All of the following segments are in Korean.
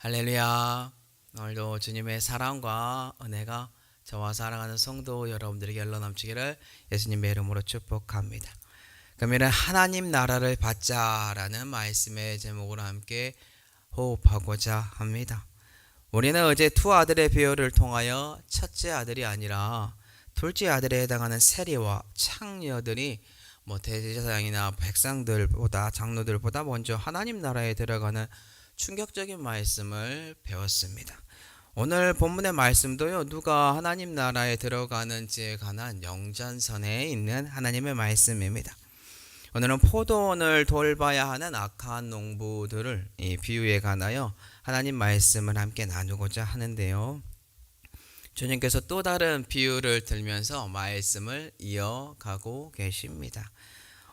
할렐루야. 오늘도 주님의 사랑과 은혜가 저와 사랑하는 성도 여러분들에게 흘러넘치기를 예수님의 이름으로 축복합니다. 금요일은 하나님 나라를 받자라는 말씀의 제목으로 함께 호흡하고자 합니다. 우리는 어제 두 아들의 비유를 통하여 첫째 아들이 아니라 둘째 아들에 해당하는 세리와 창녀들이 대제사장이나 백성들보다 장로들보다 먼저 하나님 나라에 들어가는 충격적인 말씀을 배웠습니다. 오늘 본문의 말씀도요, 누가 하나님 나라에 들어가는지에 관한 영전선에 있는 하나님의 말씀입니다. 오늘은 포도원을 돌봐야 하는 악한 농부들을 이 비유에 관하여 하나님 말씀을 함께 나누고자 하는데요. 주님께서 또 다른 비유를 들면서 말씀을 이어가고 계십니다.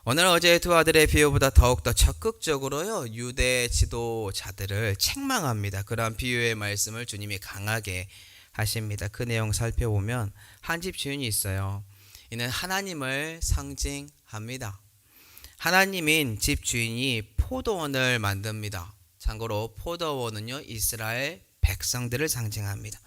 오늘 어제 두 아들의 비유보다 더욱더 적극적으로요, 유대 지도자들을 책망합니다. 그러한 비유의 말씀을 주님이 강하게 하십니다. 그 내용 살펴보면 한 집 주인이 있어요. 이는 하나님을 상징합니다. 하나님인 집 주인이 포도원을 만듭니다. 참고로 포도원은요, 이스라엘 백성들을 상징합니다.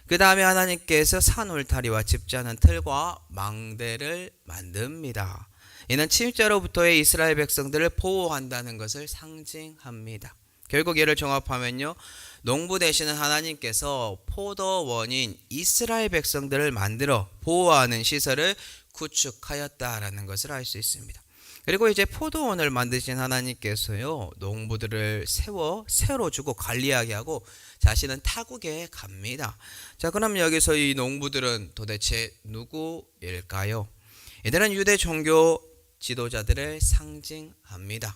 그 다음에 하나님께서 산 울타리와 집자는 틀과 망대를 만듭니다. 이는 침입자로부터의 이스라엘 백성들을 보호한다는 것을 상징합니다. 결국 이를 종합하면요, 농부 되시는 하나님께서 포도원인 이스라엘 백성들을 만들어 보호하는 시설을 구축하였다라는 것을 알 수 있습니다. 그리고 이제 포도원을 만드신 하나님께서요, 농부들을 세워 새로 주고 관리하게 하고 자신은 타국에 갑니다. 자, 그럼 여기서 이 농부들은 도대체 누구일까요? 이들은 유대 종교 지도자들을 상징합니다.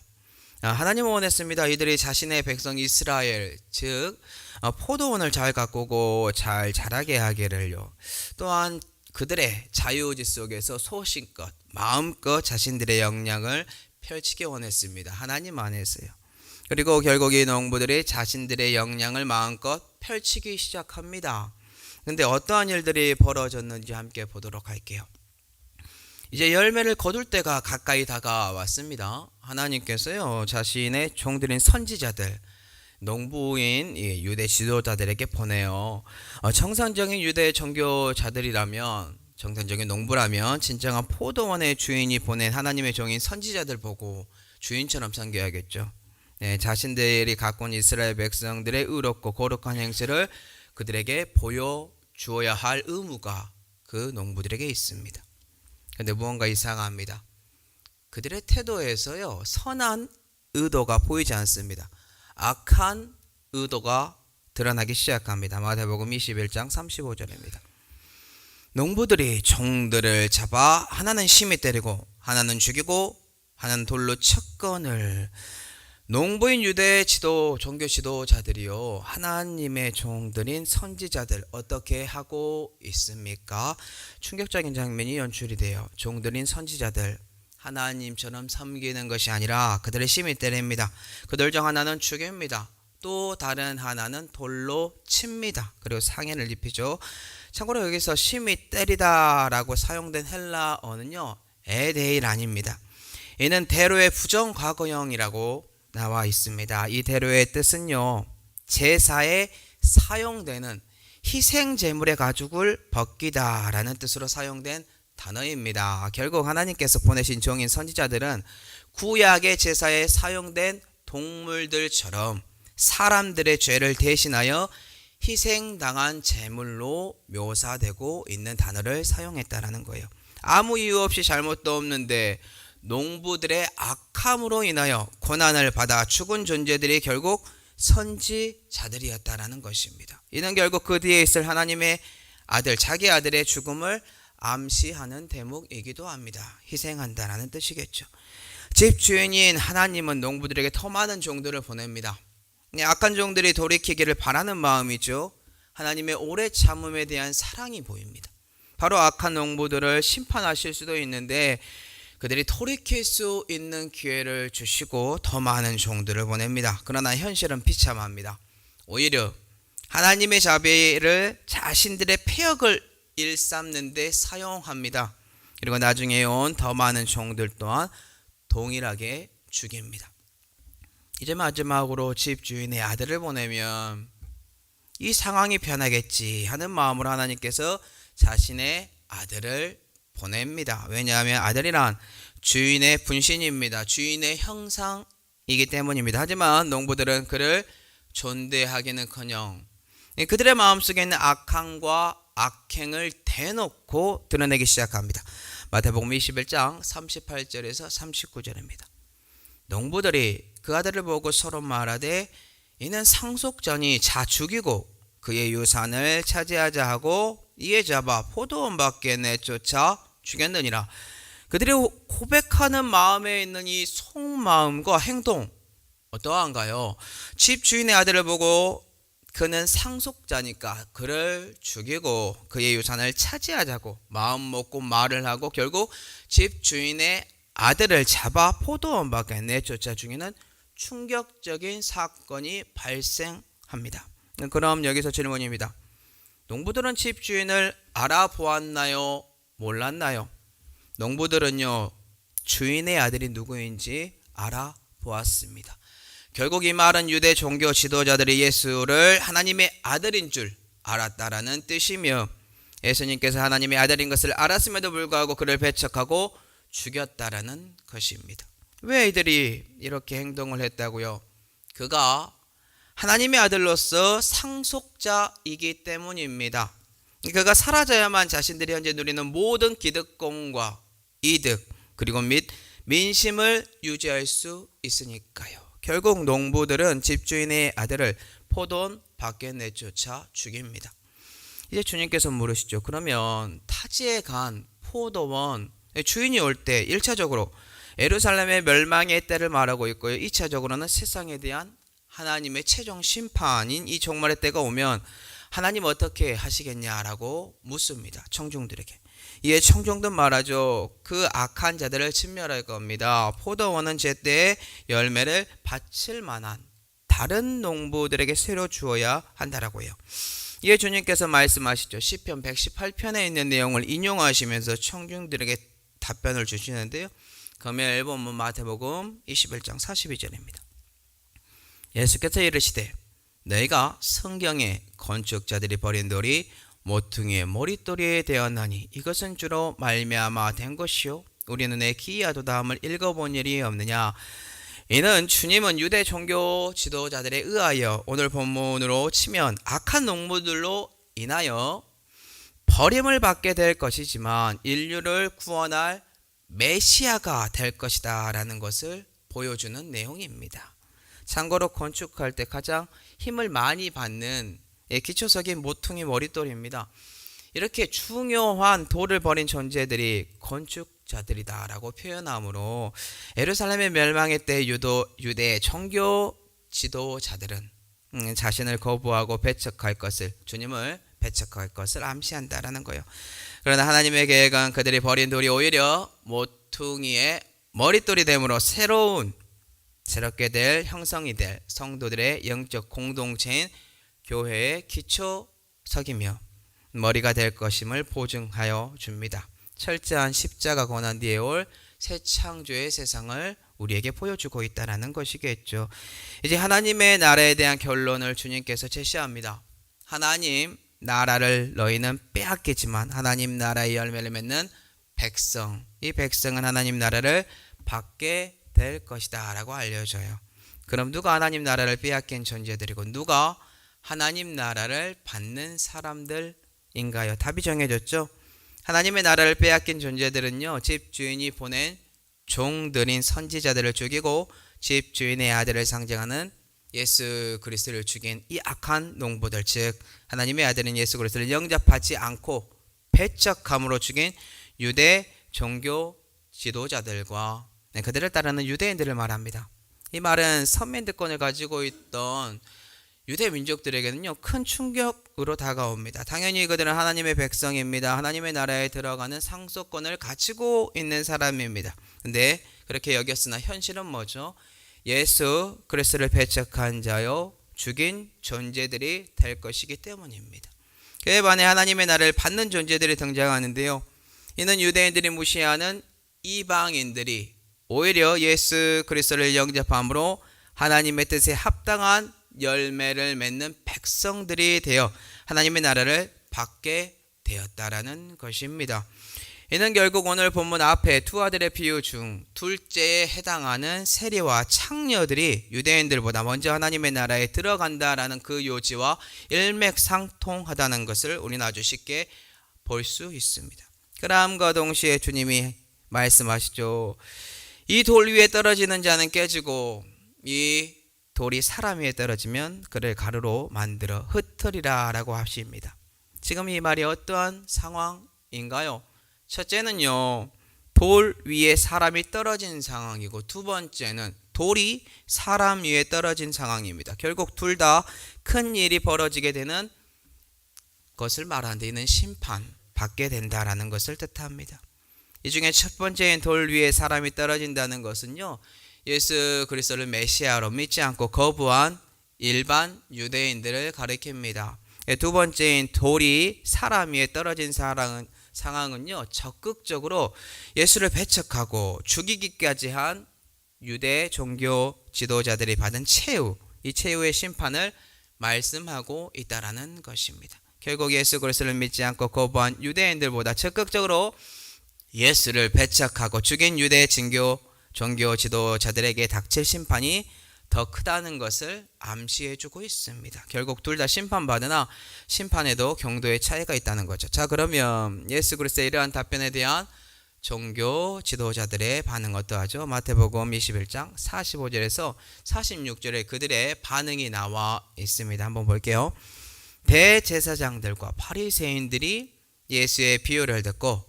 하나님은 원했습니다. 이들이 자신의 백성 이스라엘, 즉 포도원을 잘 가꾸고 잘 자라게 하기를요. 또한 그들의 자유의지 속에서 소신껏 마음껏 자신들의 역량을 펼치기 원했습니다. 하나님 안에서요. 그리고 결국 이 농부들이 자신들의 역량을 마음껏 펼치기 시작합니다. 근데 어떠한 일들이 벌어졌는지 함께 보도록 할게요. 이제 열매를 거둘 때가 가까이 다가왔습니다. 하나님께서요, 자신의 종들인 선지자들, 농부인 유대 지도자들에게 보내요. 정상적인 유대 종교자들이라면, 정상적인 농부라면 진정한 포도원의 주인이 보낸 하나님의 종인 선지자들 보고 주인처럼 섬겨야겠죠. 네, 자신들이 갖고 온 이스라엘 백성들의 의롭고 거룩한 행실을 그들에게 보여주어야 할 의무가 그 농부들에게 있습니다. 근데 무언가 이상합니다. 그들의 태도에서요, 선한 의도가 보이지 않습니다. 악한 의도가 드러나기 시작합니다. 마태복음 21장 35절입니다. 농부들이 종들을 잡아 하나는 심히 때리고 하나는 죽이고 하나는 돌로 쳤거늘. 농부인 유대 종교 지도자들이요, 하나님의 종들인 선지자들 어떻게 하고 있습니까? 충격적인 장면이 연출이 돼요. 종들인 선지자들 하나님처럼 섬기는 것이 아니라 그들을 심히 때립니다. 그들 중 하나는 죽입니다. 또 다른 하나는 돌로 칩니다. 그리고 상해를 입히죠. 참고로 여기서 심히 때리다라고 사용된 헬라어는요, 에데일 아닙니다. 이는 대로의 부정과거형이라고 나와 있습니다. 이 대로의 뜻은요, 제사에 사용되는 희생 제물의 가죽을 벗기다 라는 뜻으로 사용된 단어입니다. 결국 하나님께서 보내신 종인 선지자들은 구약의 제사에 사용된 동물들처럼 사람들의 죄를 대신하여 희생당한 제물로 묘사되고 있는 단어를 사용했다라는 거예요. 아무 이유 없이 잘못도 없는데 농부들의 악함으로 인하여 고난을 받아 죽은 존재들이 결국 선지자들이었다라는 것입니다. 이는 결국 그 뒤에 있을 하나님의 아들, 자기 아들의 죽음을 암시하는 대목이기도 합니다. 희생한다라는 뜻이겠죠. 집 주인인 하나님은 농부들에게 더 많은 종들을 보냅니다. 악한 종들이 돌이키기를 바라는 마음이죠. 하나님의 오래 참음에 대한 사랑이 보입니다. 바로 악한 농부들을 심판하실 수도 있는데 그들이 돌이킬 수 있는 기회를 주시고 더 많은 종들을 보냅니다. 그러나 현실은 비참합니다. 오히려 하나님의 자비를 자신들의 폐역을 일삼는 데 사용합니다. 그리고 나중에 온 더 많은 종들 또한 동일하게 죽입니다. 이제 마지막으로 집주인의 아들을 보내면 이 상황이 변하겠지 하는 마음으로 하나님께서 자신의 아들을 보냅니다. 왜냐하면 아들이란 주인의 분신입니다. 주인의 형상이기 때문입니다. 하지만 농부들은 그를 존대하기는커녕 그들의 마음속에 있는 악함과 악행을 대놓고 드러내기 시작합니다. 마태복음 21장 38절에서 39절입니다. 농부들이 그 아들을 보고 서로 말하되 이는 상속자니 자 죽이고 그의 유산을 차지하자 하고 이에 잡아 포도원 밖에 내쫓아 죽였느니라. 그들이 고백하는 마음에 있는 이 속마음과 행동 어떠한가요? 집 주인의 아들을 보고 그는 상속자니까 그를 죽이고 그의 유산을 차지하자고 마음 먹고 말을 하고 결국 집 주인의 아들을 잡아 포도원 밖에 내쫓아 죽이는 충격적인 사건이 발생합니다. 그럼 여기서 질문입니다. 농부들은 집 주인을 알아보았나요? 몰랐나요? 농부들은요, 주인의 아들이 누구인지 알아보았습니다. 결국 이 말은 유대 종교 지도자들이 예수를 하나님의 아들인 줄 알았다라는 뜻이며 예수님께서 하나님의 아들인 것을 알았음에도 불구하고 그를 배척하고 죽였다라는 것입니다. 왜 이들이 이렇게 행동을 했다고요? 그가 하나님의 아들로서 상속자이기 때문입니다. 그가 사라져야만 자신들이 현재 누리는 모든 기득권과 이득 그리고 및 민심을 유지할 수 있으니까요. 결국 농부들은 집주인의 아들을 포도원 밖에 내쫓아 죽입니다. 이제 주님께서 물으시죠. 그러면 타지에 간 포도원 주인이 올 때 1차적으로 예루살렘의 멸망의 때를 말하고 있고요. 2차적으로는 세상에 대한 하나님의 최종 심판인 이 종말의 때가 오면 하나님 어떻게 하시겠냐라고 묻습니다. 청중들에게. 이에 청중들 말하죠. 그 악한 자들을 진멸할 겁니다. 포도원은 제때에 열매를 바칠 만한 다른 농부들에게 새로 주어야 한다라고요. 이에 주님께서 말씀하시죠. 시편 118편에 있는 내용을 인용하시면서 청중들에게 답변을 주시는데요. 금요일 본문 마태복음 21장 42절입니다. 예수께서 이르시되 너희가 성경에 건축자들이 버린 돌이 모퉁이의 머릿돌이 되었나니 이것은 주로 말미암아 된 것이요 우리 눈에 기이하도다 함을 읽어본 일이 없느냐. 이는 주님은 유대 종교 지도자들에 의하여 오늘 본문으로 치면 악한 농부들로 인하여 버림을 받게 될 것이지만 인류를 구원할 메시아가 될 것이다 라는 것을 보여주는 내용입니다. 참고로 건축할 때 가장 힘을 많이 받는 기초석인 모퉁이 머릿돌입니다. 이렇게 중요한 돌을 버린 존재들이 건축자들이다 라고 표현하므로 예루살렘의 멸망의 때 유대 종교 지도자들은 자신을 거부하고 배척할 것을 주님을 배척할 것을 암시한다라는 거예요. 그러나 하나님의 계획은 그들이 버린 돌이 오히려 모퉁이의 머릿돌이 되므로 새롭게 될 형성이 될 성도들의 영적 공동체인 교회의 기초석이며 머리가 될 것임을 보증하여 줍니다. 철저한 십자가 고난 뒤에 올 새 창조의 세상을 우리에게 보여주고 있다는 것이겠죠. 이제 하나님의 나라에 대한 결론을 주님께서 제시합니다. 하나님 나라를 너희는 빼앗기지만 하나님 나라의 열매를 맺는 백성, 이 백성은 하나님 나라를 받게 될 것이다 라고 알려줘요. 그럼 누가 하나님 나라를 빼앗긴 존재들이고 누가 하나님 나라를 받는 사람들인가요? 답이 정해졌죠. 하나님의 나라를 빼앗긴 존재들은요, 집주인이 보낸 종들인 선지자들을 죽이고 집주인의 아들을 상징하는 예수 그리스도를 죽인 이 악한 농부들, 즉 하나님의 아들인 예수 그리스도를 영접하지 않고 배척함으로 죽인 유대 종교 지도자들과 그들을 따르는 유대인들을 말합니다. 이 말은 선민득권을 가지고 있던 유대 민족들에게는요 큰 충격으로 다가옵니다. 당연히 그들은 하나님의 백성입니다. 하나님의 나라에 들어가는 상속권을 가지고 있는 사람입니다. 근데 그렇게 여겼으나 현실은 뭐죠? 예수 그리스도를 배척한 자요 죽인 존재들이 될 것이기 때문입니다. 그에 반해 하나님의 나라를 받는 존재들이 등장하는데요. 이는 유대인들이 무시하는 이방인들이 오히려 예수 그리스도를 영접함으로 하나님의 뜻에 합당한 열매를 맺는 백성들이 되어 하나님의 나라를 받게 되었다라는 것입니다. 이는 결국 오늘 본문 앞에 두 아들의 비유 중 둘째에 해당하는 세리와 창녀들이 유대인들보다 먼저 하나님의 나라에 들어간다라는 그 요지와 일맥상통하다는 것을 우리는 아주 쉽게 볼 수 있습니다. 그럼과 동시에 주님이 말씀하시죠. 이 돌 위에 떨어지는 자는 깨지고 이 돌이 사람 위에 떨어지면 그를 가루로 만들어 흩으리라 라고 하십니다. 지금 이 말이 어떠한 상황인가요? 첫째는요, 돌 위에 사람이 떨어진 상황이고, 두 번째는 돌이 사람 위에 떨어진 상황입니다. 결국 둘 다 큰 일이 벌어지게 되는 것을 말하는데, 이는 심판 받게 된다라는 것을 뜻합니다. 이 중에 첫 번째인 돌 위에 사람이 떨어진다는 것은요, 예수 그리스도를 메시아로 믿지 않고 거부한 일반 유대인들을 가리킵니다. 두 번째인 돌이 사람 위에 떨어진 상황은요, 적극적으로 예수를 배척하고 죽이기까지 한 유대 종교 지도자들이 받은 최후, 이 최후의 심판을 말씀하고 있다라는 것입니다. 결국 예수 그리스도를 믿지 않고 거부한 유대인들보다 적극적으로 예수를 배척하고 죽인 유대 종교 지도자들에게 닥칠 심판이 더 크다는 것을 암시해주고 있습니다. 결국 둘 다 심판받으나 심판에도 경도의 차이가 있다는 거죠. 자, 그러면 예수 그리스도의 이러한 답변에 대한 종교 지도자들의 반응 어떠하죠? 마태복음 21장 45절에서 46절에 그들의 반응이 나와 있습니다. 한번 볼게요. 대제사장들과 바리새인들이 예수의 비유를 듣고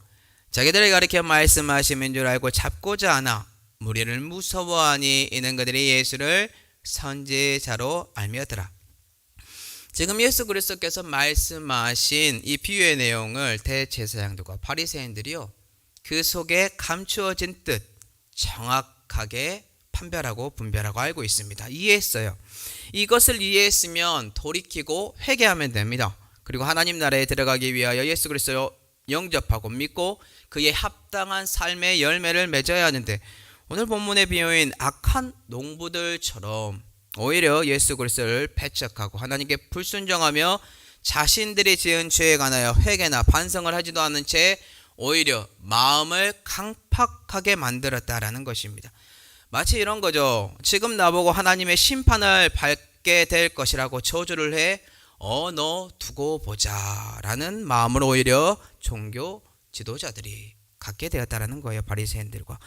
자기들을 가리켜 말씀하심인 줄 알고 잡고자 하나 무리를 무서워하니 이는 그들이 예수를 선지자로 알미었더라. 지금 예수 그리스도께서 말씀하신 이 비유의 내용을 대제사장들과 바리새인들이요, 그 속에 감추어진 뜻 정확하게 판별하고 분별하고 알고 있습니다. 이해했어요. 이것을 이해했으면 돌이키고 회개하면 됩니다. 그리고 하나님 나라에 들어가기 위하여 예수 그리스도를 영접하고 믿고 그의 합당한 삶의 열매를 맺어야 하는데, 오늘 본문의 비유인 악한 농부들처럼 오히려 예수 그리스도를 배척하고 하나님께 불순종하며 자신들이 지은 죄에 관하여 회개나 반성을 하지도 않은 채 오히려 마음을 강팍하게 만들었다라는 것입니다. 마치 이런 거죠. 지금 나보고 하나님의 심판을 받게 될 것이라고 저주를 해 너 두고 보자 라는 마음을 오히려 종교 지도자들이 갖게 되었다라는 거예요. 바리새인들과.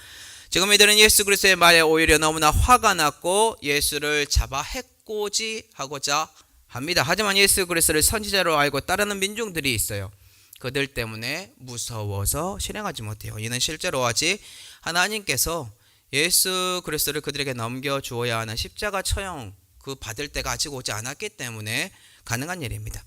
지금 이들은 예수 그리스도의 말에 오히려 너무나 화가 났고 예수를 잡아 해코지하고자 합니다. 하지만 예수 그리스도를 선지자로 알고 따르는 민중들이 있어요. 그들 때문에 무서워서 실행하지 못해요. 이는 실제로 아직 하나님께서 예수 그리스도를 그들에게 넘겨주어야 하는 십자가 처형 그 받을 때가 아직 오지 않았기 때문에 가능한 일입니다.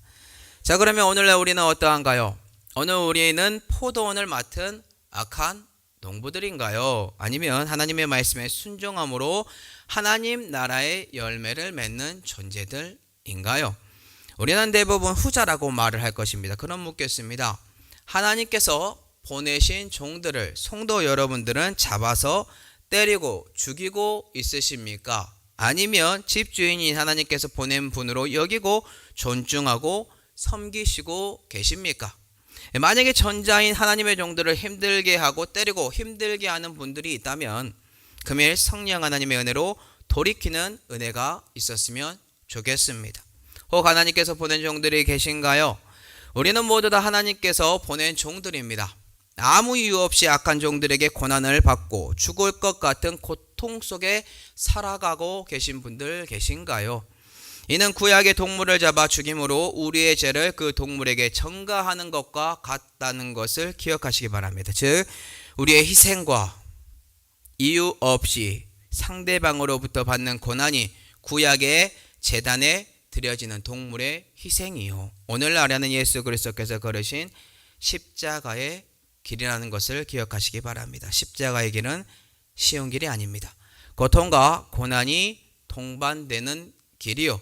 자, 그러면 오늘날 우리는 어떠한가요? 오늘 우리는 포도원을 맡은 악한 농부들인가요? 아니면 하나님의 말씀에 순종함으로 하나님 나라의 열매를 맺는 존재들인가요? 우리는 대부분 후자라고 말을 할 것입니다. 그럼 묻겠습니다. 하나님께서 보내신 종들을 성도 여러분들은 잡아서 때리고 죽이고 있으십니까? 아니면 집주인인 하나님께서 보낸 분으로 여기고 존중하고 섬기시고 계십니까? 만약에 전자인 하나님의 종들을 힘들게 하고 때리고 힘들게 하는 분들이 있다면 금일 성령 하나님의 은혜로 돌이키는 은혜가 있었으면 좋겠습니다. 혹 하나님께서 보낸 종들이 계신가요? 우리는 모두 다 하나님께서 보낸 종들입니다. 아무 이유 없이 악한 종들에게 고난을 받고 죽을 것 같은 고통 속에 살아가고 계신 분들 계신가요? 이는 구약의 동물을 잡아 죽임으로 우리의 죄를 그 동물에게 전가하는 것과 같다는 것을 기억하시기 바랍니다. 즉 우리의 희생과 이유 없이 상대방으로부터 받는 고난이 구약의 제단에 드려지는 동물의 희생이요, 오늘날에는 예수 그리스도께서 걸으신 십자가의 길이라는 것을 기억하시기 바랍니다. 십자가의 길은 쉬운 길이 아닙니다. 고통과 고난이 동반되는 길이요,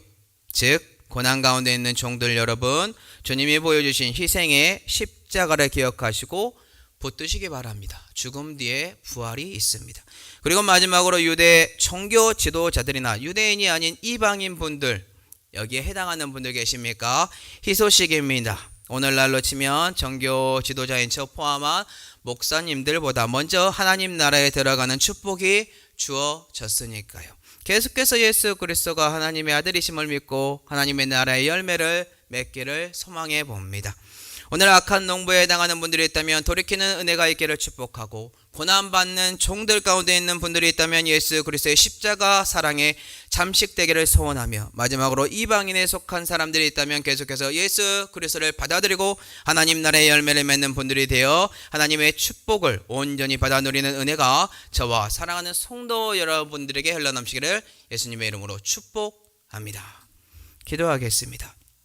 즉 고난 가운데 있는 종들 여러분, 주님이 보여주신 희생의 십자가를 기억하시고 붙드시기 바랍니다. 죽음 뒤에 부활이 있습니다. 그리고 마지막으로 유대 종교 지도자들이나 유대인이 아닌 이방인 분들, 여기에 해당하는 분들 계십니까? 희소식입니다. 오늘날로 치면 종교 지도자인 저 포함한 목사님들보다 먼저 하나님 나라에 들어가는 축복이 주어졌으니까요. 계속해서 예수 그리스도가 하나님의 아들이심을 믿고 하나님의 나라의 열매를 맺기를 소망해 봅니다. 오늘 악한 농부에 해당하는 분들이 있다면 돌이키는 은혜가 있기를 축복하고, 고난받는 종들 가운데 있는 분들이 있다면 예수 그리스도의 십자가 사랑에 잠식되기를 소원하며, 마지막으로 이방인에 속한 사람들이 있다면 계속해서 예수 그리스도를 받아들이고 하나님 나라의 열매를 맺는 분들이 되어 하나님의 축복을 온전히 받아 누리는 은혜가 저와 사랑하는 성도 여러분들에게 흘러넘치기를 예수님의 이름으로 축복합니다. 기도하겠습니다.